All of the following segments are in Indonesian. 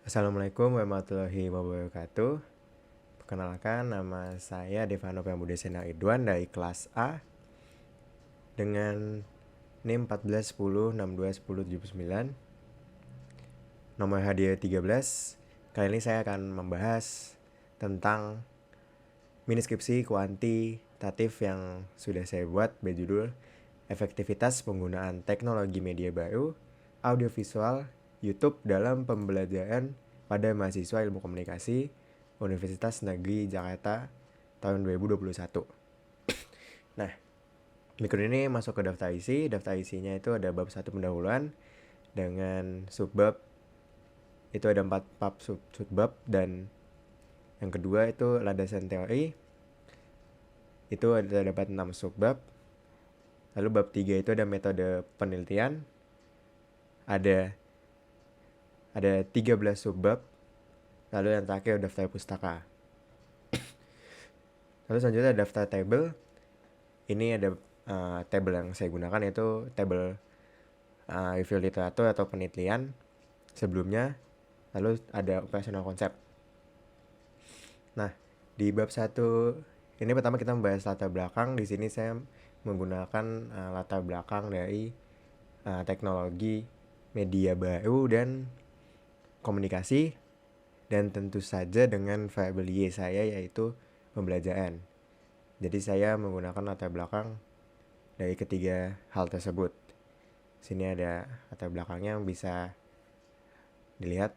Assalamualaikum warahmatullahi wabarakatuh. Perkenalkan, nama saya Devano Pramudia Sena Ridwan dari kelas A dengan NIM 1410621079, nomor hadiah 13. Kali ini saya akan membahas tentang mini skripsi kuantitatif yang sudah saya buat berjudul Efektivitas Penggunaan Teknologi Media Baru, Audiovisual, YouTube dalam Pembelajaran pada Mahasiswa Ilmu Komunikasi Universitas Negeri Jakarta tahun 2021. Nah, berikut ini masuk ke daftar isi. Daftar isinya itu ada bab 1 pendahuluan dengan subbab. Itu ada 4 bab subbab, dan yang kedua itu landasan teori. Itu dapat 6 subbab. Lalu bab 3 itu ada metode penelitian. Ada 13 subbab. Lalu yang terakhir daftar pustaka. Lalu selanjutnya daftar tabel. Ini ada tabel yang saya gunakan, yaitu tabel review literatur atau penelitian sebelumnya. Lalu ada operasional konsep. Nah, di bab 1 ini pertama kita membahas latar belakang. Di sini saya menggunakan latar belakang dari teknologi media baru dan komunikasi, dan tentu saja dengan variabel Y saya, yaitu pembelajaran. Jadi saya menggunakan latar belakang dari ketiga hal tersebut. Sini ada latar belakangnya yang bisa dilihat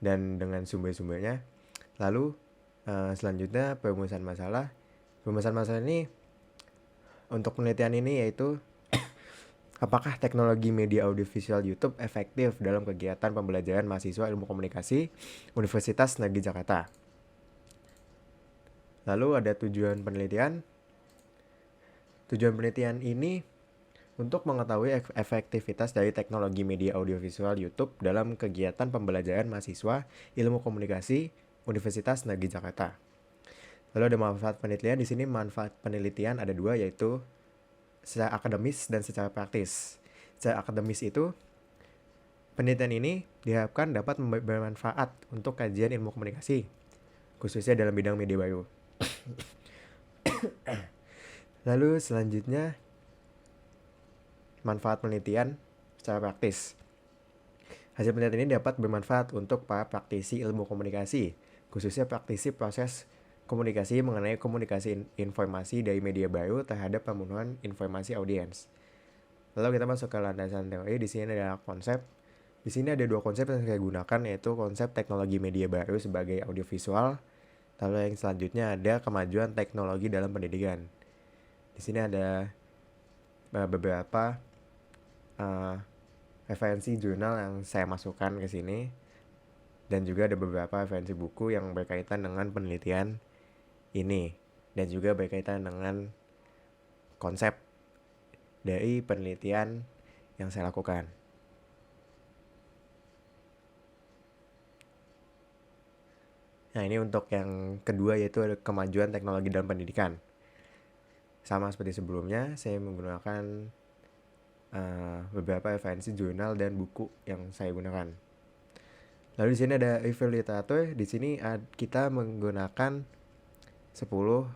dan dengan sumber-sumbernya. Lalu selanjutnya perumusan masalah. Perumusan masalah ini untuk penelitian ini yaitu apakah teknologi media audiovisual YouTube efektif dalam kegiatan pembelajaran mahasiswa ilmu komunikasi Universitas Negeri Jakarta. Lalu ada tujuan penelitian. Tujuan penelitian ini untuk mengetahui efektivitas dari teknologi media audiovisual YouTube dalam kegiatan pembelajaran mahasiswa ilmu komunikasi Universitas Negeri Jakarta. Lalu ada manfaat penelitian. Di sini manfaat penelitian ada dua, yaitu secara akademis dan secara praktis. Secara akademis itu, penelitian ini diharapkan dapat bermanfaat untuk kajian ilmu komunikasi, khususnya dalam bidang media baru. Lalu selanjutnya, manfaat penelitian secara praktis. Hasil penelitian ini dapat bermanfaat untuk para praktisi ilmu komunikasi, khususnya praktisi proses komunikasi mengenai komunikasi informasi dari media baru terhadap pemenuhan informasi audiens. Lalu kita masuk ke landasan teori. Di sini ada konsep. Di sini ada dua konsep yang saya gunakan, yaitu konsep teknologi media baru sebagai audiovisual. Lalu yang selanjutnya ada kemajuan teknologi dalam pendidikan. Di sini ada beberapa referensi jurnal yang saya masukkan ke sini, dan juga ada beberapa referensi buku yang berkaitan dengan penelitian ini, dan juga berkaitan dengan konsep dari penelitian yang saya lakukan. Nah, ini untuk yang kedua, yaitu ada kemajuan teknologi dalam pendidikan. Sama seperti sebelumnya, saya menggunakan beberapa referensi jurnal dan buku yang saya gunakan. Lalu di sini ada review literatur. Di sini kita menggunakan 10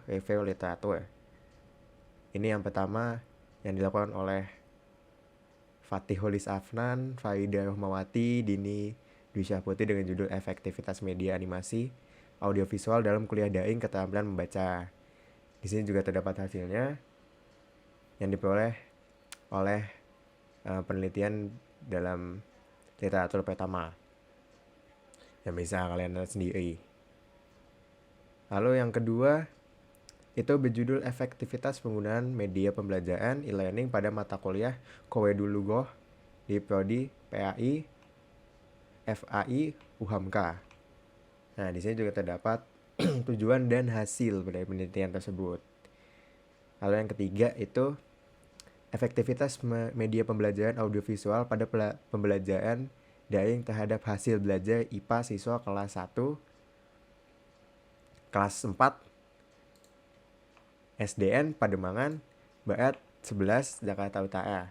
review literatur. Ini yang pertama yang dilakukan oleh Fatihulis Afnan, Farida Rohmawati, Dini Dwi Syahputi dengan judul Efektivitas Media Animasi Audiovisual dalam Kuliah Daring Keterampilan Membaca. Di sini juga terdapat hasilnya yang diperoleh oleh penelitian dalam literatur pertama yang bisa kalian lihat sendiri. Lalu yang kedua itu berjudul Efektivitas Penggunaan Media Pembelajaran e-learning pada mata kuliah Kowe-Dulugoh di Prodi PAI FAI UHAMKA. Nah, di sini juga terdapat tujuan dan hasil dari penelitian tersebut. Lalu yang ketiga itu efektivitas media pembelajaran audiovisual pada pembelajaran daring terhadap hasil belajar IPA siswa kelas 1, kelas 4, SDN Pademangan, Barat 11, Jakarta Utara.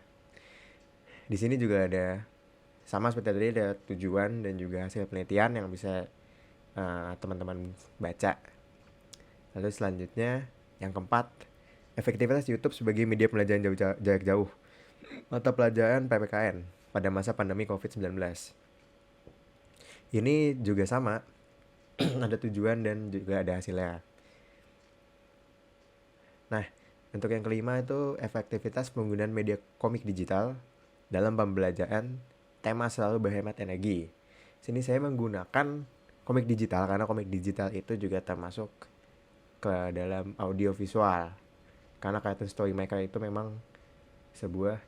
Di sini juga ada Sama seperti tadi ada tujuan dan juga hasil penelitian yang bisa teman-teman baca. Lalu selanjutnya yang keempat, efektivitas YouTube sebagai media pembelajaran jarak jauh. Mata pelajaran PPKN pada masa pandemi COVID-19. Ini juga sama, ada tujuan dan juga ada hasilnya. Nah, untuk yang kelima itu efektivitas penggunaan media komik digital dalam pembelajaran, tema selalu berhemat energi. Sini saya menggunakan komik digital karena komik digital itu juga termasuk ke dalam audio visual. Karena Cartoon Story Maker itu memang sebuah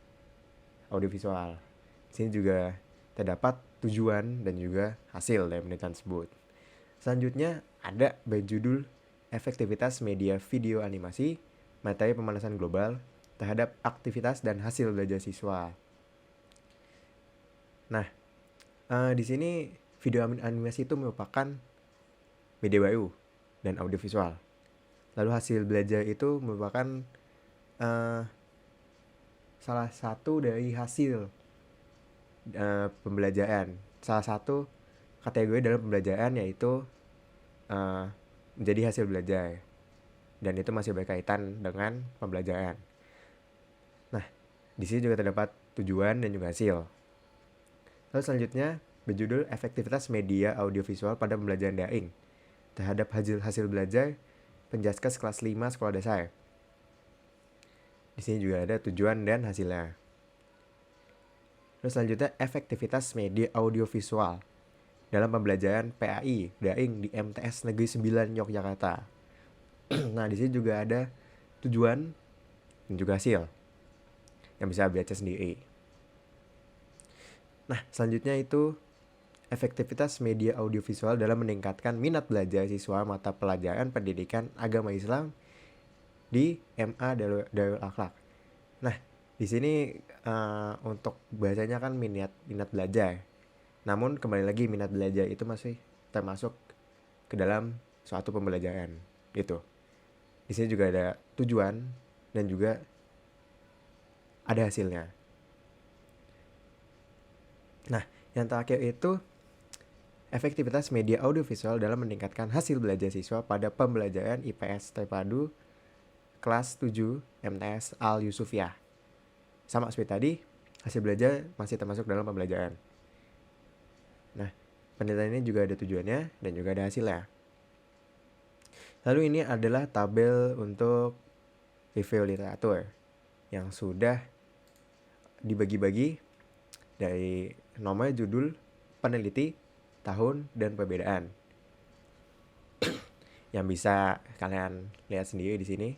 audio visual. Sini juga terdapat tujuan dan juga hasil dari penelitian tersebut. Selanjutnya ada berjudul efektivitas media video animasi, materi pemanasan global terhadap aktivitas dan hasil belajar siswa. Nah, di sini video animasi itu merupakan media baru dan audiovisual. Lalu hasil belajar itu merupakan salah satu dari hasil pembelajaran. Salah satu kategori dalam pembelajaran yaitu menjadi hasil belajar. Dan itu masih berkaitan dengan pembelajaran. Nah, di sini juga terdapat tujuan dan juga hasil. Lalu selanjutnya berjudul efektivitas media audiovisual pada pembelajaran daring terhadap hasil belajar Penjaskes kelas 5 sekolah dasar. Di sini juga ada tujuan dan hasilnya. Lalu selanjutnya efektivitas media audiovisual dalam pembelajaran PAI daring di MTS Negeri 9 Yogyakarta. Nah, di sini juga ada tujuan dan juga hasil yang bisa baca sendiri. Nah, selanjutnya itu efektivitas media audiovisual dalam meningkatkan minat belajar siswa mata pelajaran pendidikan agama Islam di MA Darul Akhlak. Nah, di sini untuk bahasanya kan minat belajar. Namun kembali lagi minat belajar itu masih termasuk ke dalam suatu pembelajaran gitu. Di sini juga ada tujuan dan juga ada hasilnya. Nah, yang terakhir itu efektivitas media audiovisual dalam meningkatkan hasil belajar siswa pada pembelajaran IPS terpadu kelas 7 MTS Al Yusufiyah. Sama seperti tadi, hasil belajar masih termasuk dalam pembelajaran. Nah, penelitian ini juga ada tujuannya dan juga ada hasilnya. Lalu ini adalah tabel untuk review literatur yang sudah dibagi-bagi dari nomor judul, peneliti, tahun, dan perbedaan. Yang bisa kalian lihat sendiri di sini.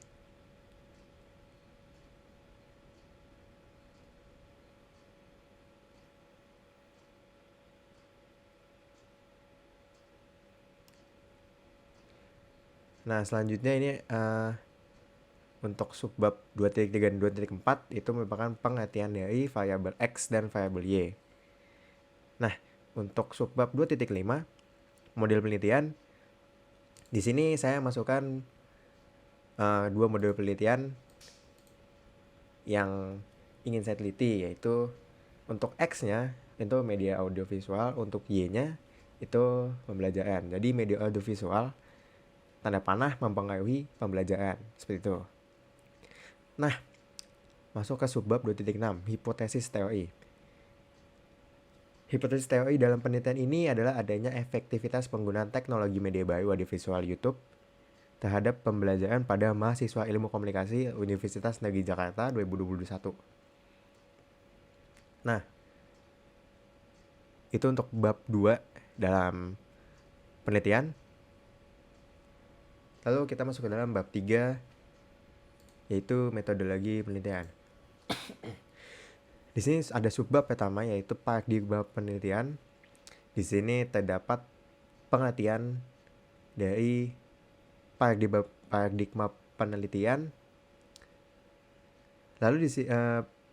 Nah, selanjutnya ini untuk subbab 2.3 dan 2.4 itu merupakan pengertian dari variabel X dan variabel Y. Nah, untuk subbab 2.5 model penelitian, di sini saya masukkan dua model penelitian yang ingin saya teliti, yaitu untuk X-nya itu media audiovisual, untuk Y-nya itu pembelajaran. Jadi media audiovisual tanda panah mempengaruhi pembelajaran, seperti itu. Nah, masuk ke subbab 2.6, hipotesis teori. Hipotesis teori dalam penelitian ini adalah adanya efektivitas penggunaan teknologi media baru audiovisual YouTube terhadap pembelajaran pada mahasiswa ilmu komunikasi Universitas Negeri Jakarta 2021. Nah, itu untuk bab 2 dalam penelitian. Lalu kita masuk ke dalam bab 3, yaitu metodologi penelitian. Di sini ada subbab pertama yaitu paradigma penelitian. Di sini terdapat pengertian dari paradigma penelitian. Lalu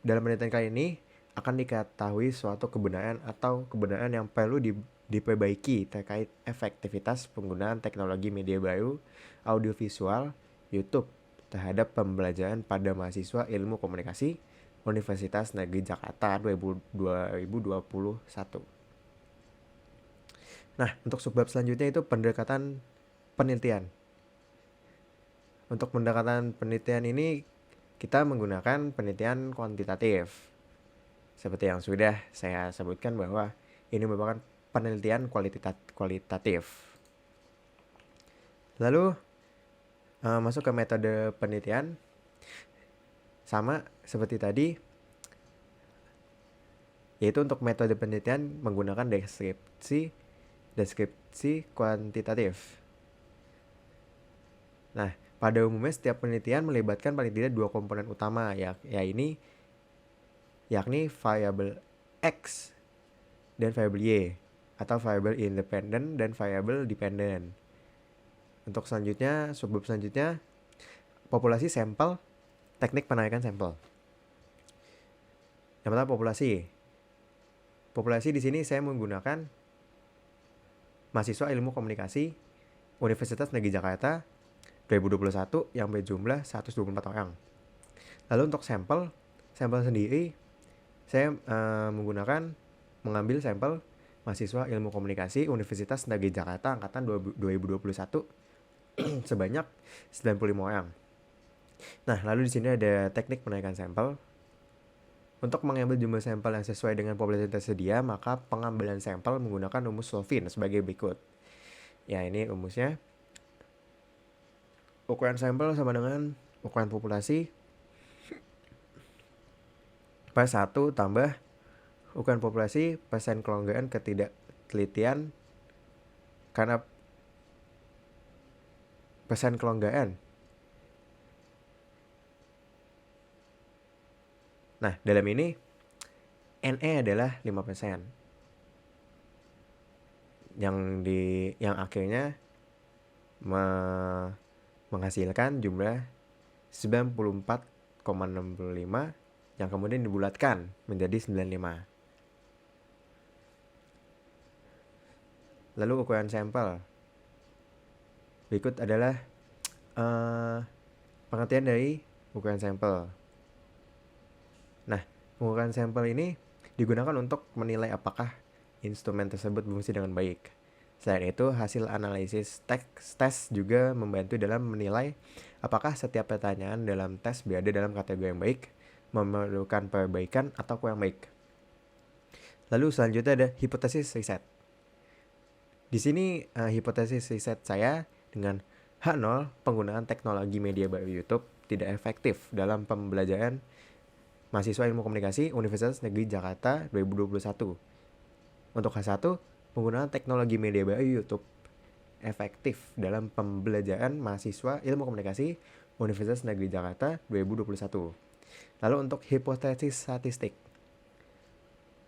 dalam penelitian kali ini akan diketahui suatu kebenaran atau kebenaran yang perlu diperbaiki terkait efektivitas penggunaan teknologi media baru audiovisual YouTube terhadap pembelajaran pada mahasiswa ilmu komunikasi Universitas Negeri Jakarta 2021. Nah, untuk subbab selanjutnya itu pendekatan penelitian. Untuk pendekatan penelitian ini kita menggunakan penelitian kuantitatif. Seperti yang sudah saya sebutkan bahwa ini merupakan penelitian kualitatif. Lalu masuk ke metode penelitian. Sama seperti tadi, yaitu untuk metode penelitian menggunakan deskripsi kuantitatif. Nah, pada umumnya setiap penelitian melibatkan paling tidak dua komponen utama, yakni variabel X dan variabel Y, atau variabel independen dan variabel dependen. Untuk selanjutnya, subbab selanjutnya, populasi sampel, teknik penarikan sampel. Yang pertama populasi. Populasi di sini saya menggunakan mahasiswa ilmu komunikasi Universitas Negeri Jakarta 2021 yang berjumlah 124 orang. Lalu untuk sampel sendiri saya mengambil sampel mahasiswa ilmu komunikasi Universitas Negeri Jakarta angkatan 2021 sebanyak 95 orang. Nah, lalu di sini ada teknik penarikan sampel. Untuk mengambil jumlah sampel yang sesuai dengan populasi tersedia, maka pengambilan sampel menggunakan rumus Solvin sebagai berikut. Ya, ini rumusnya. Ukuran sampel sama dengan ukuran populasi per 1 tambah ukuran populasi persen kelonggaran ketidaktelitian karena persen kelonggaran. Nah, dalam ini NE adalah 5%. Yang akhirnya menghasilkan jumlah 94,65 yang kemudian dibulatkan menjadi 95. Lalu ukuran sampel. Berikut adalah pengertian dari ukuran sampel. Nah, pengukuran sampel ini digunakan untuk menilai apakah instrumen tersebut berfungsi dengan baik. Selain itu, hasil analisis tes juga membantu dalam menilai apakah setiap pertanyaan dalam tes berada dalam kategori yang baik, memerlukan perbaikan, atau kurang baik. Lalu selanjutnya ada hipotesis riset. Di sini hipotesis riset saya dengan H0, penggunaan teknologi media baru YouTube tidak efektif dalam pembelajaran mahasiswa ilmu komunikasi Universitas Negeri Jakarta 2021. Untuk H1, penggunaan teknologi media baru YouTube efektif dalam pembelajaran mahasiswa ilmu komunikasi Universitas Negeri Jakarta 2021. Lalu untuk hipotesis statistik.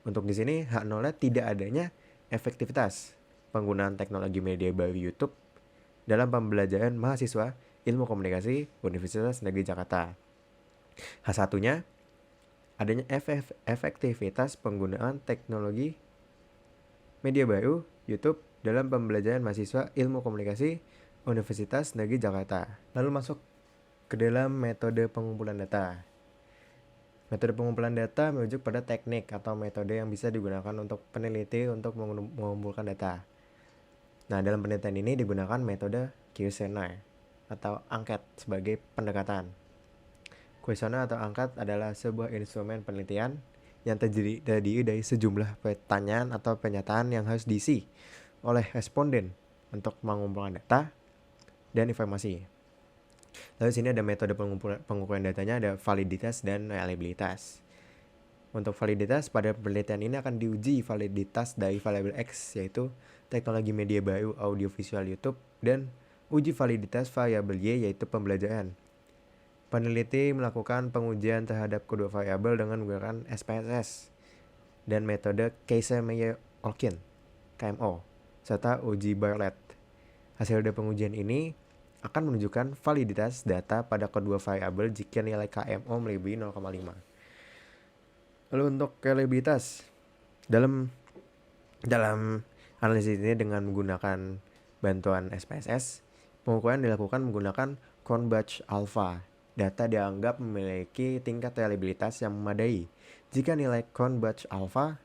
Untuk di sini H0 tidak adanya efektivitas penggunaan teknologi media baru YouTube dalam pembelajaran mahasiswa ilmu komunikasi Universitas Negeri Jakarta. H1-nya adanya efektivitas penggunaan teknologi media baru YouTube dalam pembelajaran mahasiswa ilmu komunikasi Universitas Negeri Jakarta. Lalu masuk ke dalam metode pengumpulan data. Metode pengumpulan data merujuk pada teknik atau metode yang bisa digunakan untuk peneliti untuk mengumpulkan data. Nah, dalam penelitian ini digunakan metode kuesioner atau angket sebagai pendekatan. Kuesioner atau angket adalah sebuah instrumen penelitian yang terdiri dari sejumlah pertanyaan atau pernyataan yang harus diisi oleh responden untuk mengumpulkan data dan informasi. Lalu sini ada metode pengukuran datanya, ada validitas dan reliabilitas. Untuk validitas, pada penelitian ini akan diuji validitas dari variabel X, yaitu teknologi media baru audiovisual YouTube, dan uji validitas variabel Y, yaitu pembelajaran. Peneliti melakukan pengujian terhadap kedua variabel dengan menggunakan SPSS dan metode Kaiser-Meyer-Olkin (KMO) serta uji Bartlett. Hasil dari pengujian ini akan menunjukkan validitas data pada kedua variabel jika nilai KMO melebihi 0,5. Lalu untuk reliabilitas, dalam analisis ini dengan menggunakan bantuan SPSS, pengukuran dilakukan menggunakan Cronbach Alpha data dianggap memiliki tingkat reliabilitas yang memadai jika nilai count batch alpha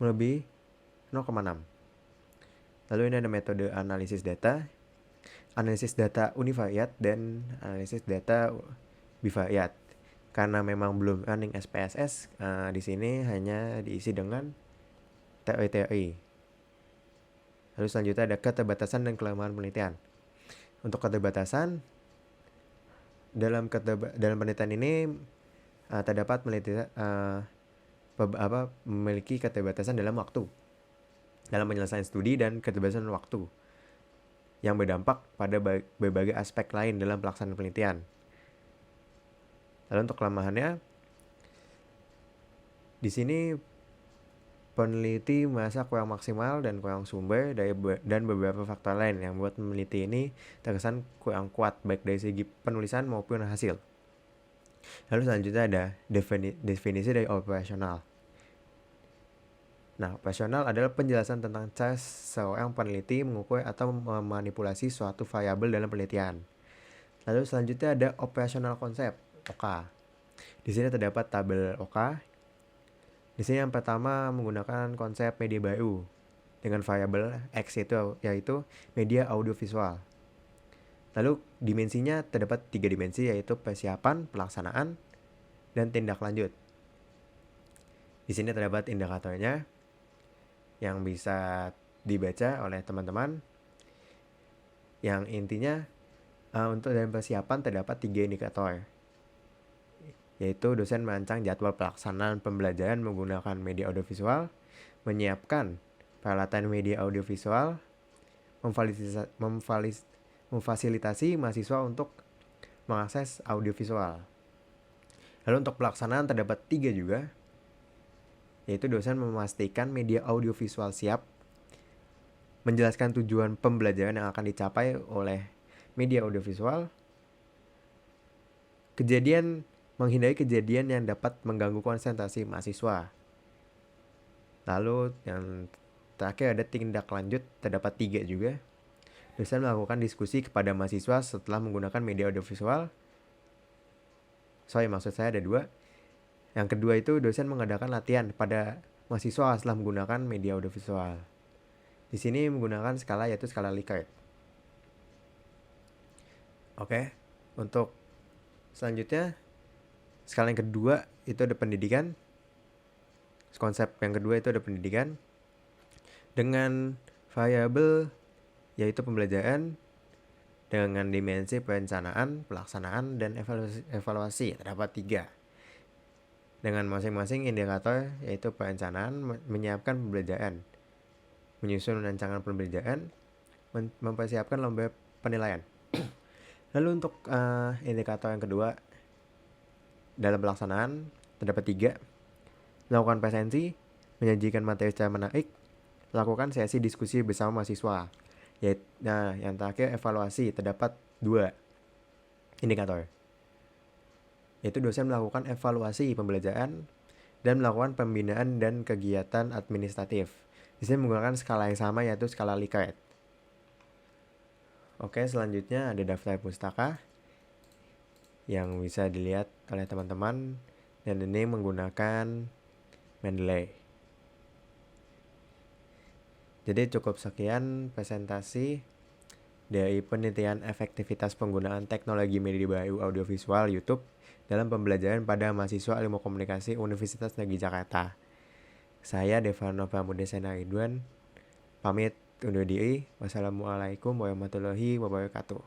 melebihi 0,6. Lalu ini ada metode analisis data univariate dan analisis data bivariate. Karena memang belum running SPSS, di sini hanya diisi dengan teori-teori. Lalu selanjutnya ada keterbatasan dan kelemahan penelitian. Untuk keterbatasan, dalam penelitian ini terdapat memiliki keterbatasan dalam waktu, dalam penyelesaian studi, dan keterbatasan waktu yang berdampak pada berbagai aspek lain dalam pelaksanaan penelitian. Lalu untuk kelemahannya, di sini peneliti merasa kurang maksimal dan kurang sumber dan beberapa faktor lain yang membuat peneliti ini terkesan kurang kuat baik dari segi penulisan maupun hasil. Lalu selanjutnya ada definisi dari operasional. Nah, operasional adalah penjelasan tentang cara seorang peneliti mengukur atau memanipulasi suatu variabel dalam penelitian. Lalu selanjutnya ada operasional konsep, OK. Di sini terdapat tabel OK. Di sini yang pertama menggunakan konsep media baru dengan variabel X yaitu media audiovisual. Lalu dimensinya terdapat 3 dimensi, yaitu persiapan, pelaksanaan, dan tindak lanjut. Di sini terdapat indikatornya yang bisa dibaca oleh teman-teman. Yang intinya untuk dalam persiapan terdapat 3 indikator, yaitu dosen merancang jadwal pelaksanaan pembelajaran menggunakan media audiovisual, menyiapkan peralatan media audiovisual, memfasilitasi mahasiswa untuk mengakses audiovisual. Lalu untuk pelaksanaan terdapat 3 juga, yaitu dosen memastikan media audiovisual siap, menjelaskan tujuan pembelajaran yang akan dicapai oleh media audiovisual, menghindari kejadian yang dapat mengganggu konsentrasi mahasiswa. Lalu yang terakhir ada tindak lanjut, terdapat 3 juga. Dosen melakukan diskusi kepada mahasiswa setelah menggunakan media audiovisual. Maksud saya ada 2. Yang kedua itu dosen mengadakan latihan pada mahasiswa setelah menggunakan media audiovisual. Di sini menggunakan skala, yaitu skala Likert. Oke, untuk selanjutnya skala yang kedua itu ada pendidikan. Konsep yang kedua itu ada pendidikan dengan variabel yaitu pembelajaran dengan dimensi perencanaan, pelaksanaan, dan evaluasi. Terdapat 3 dengan masing-masing indikator, yaitu perencanaan, menyiapkan pembelajaran, menyusun rancangan pembelajaran, mempersiapkan lomba penilaian. Lalu untuk indikator yang kedua dalam pelaksanaan terdapat 3, melakukan presensi, menyajikan materi secara menarik, lakukan sesi diskusi bersama mahasiswa. Nah, yang terakhir evaluasi, terdapat 2 indikator, yaitu dosen melakukan evaluasi pembelajaran dan melakukan pembinaan dan kegiatan administratif. Di sini menggunakan skala yang sama, yaitu skala Likert. Oke, selanjutnya ada daftar pustaka yang bisa dilihat oleh teman-teman, dan ini menggunakan Mendeley. Jadi cukup sekian presentasi dari penelitian efektivitas penggunaan teknologi media baru audiovisual YouTube dalam pembelajaran pada mahasiswa Ilmu Komunikasi Universitas Negeri Jakarta. Saya Devano Pramudesena Ridwan, pamit undur diri. Wassalamualaikum warahmatullahi wabarakatuh.